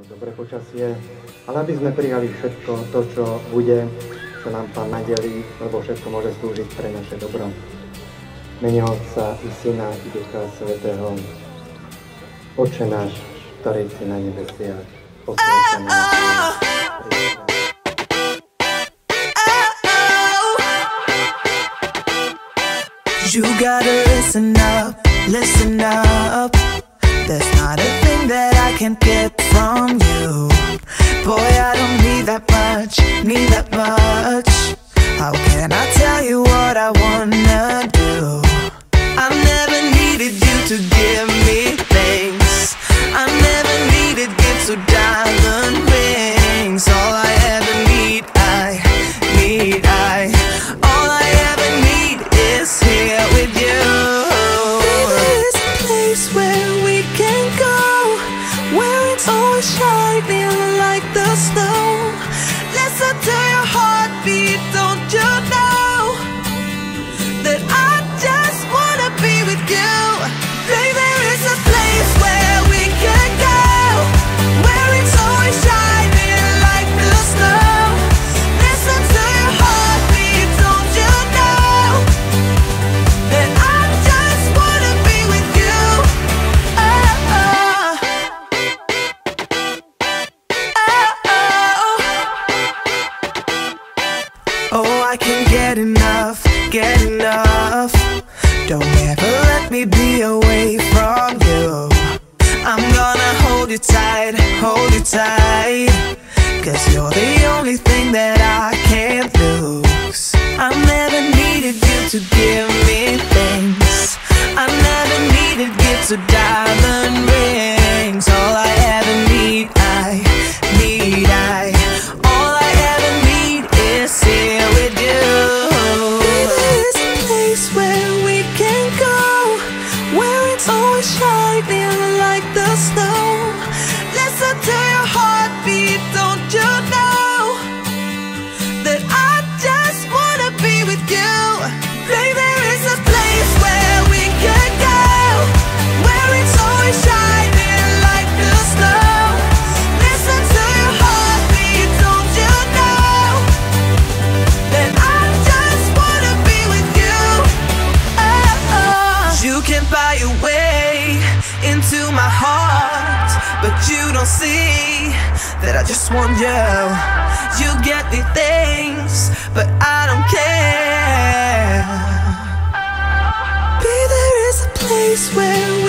dobré počasie, ale aby sme prijali všetko to, čo bude, čo nám Pán nadelí, lebo všetko môže slúžiť pre naše dobro. Mene Otca i Syna i Ducha Svätého. Otče náš, ktorý si na nebesiach, posväť sa na You gotta listen up. There's not a thing that I can't get from you. Boy, I don't need that much. How can I tell you what I wanna do? I never needed you to give me things. I never needed gifts or diamond rings. All I ever need, all I ever need is here with you. There's a place where we can go, where it's always shining like the snow. Listen to your heartbeat, don't you know that I just wanna be with you? Baby, there is a place where we can go, where it's always shining like the snow. Listen to your heartbeat, don't you know that I just wanna be with you? Oh, I can't get enough. Don't ever let me be away from you. I'm gonna hold you tight, 'cause you're the only thing that I can't lose. I never needed you to give me things. I never needed gifts or diamond rings. All I ever need, all I ever need is here with you. There's a place where we can go, where it's always shining like the snow. Listen to your heartbeat, don't you know that I just wanna be with you? Baby, there is a place where we can go, where it's always shining like the snow. Listen to your heartbeat, don't you know that I just wanna be with you? You can buy your way into my heart, but you don't see that I just want you. You get the things, but I don't care. Baby, there is a place where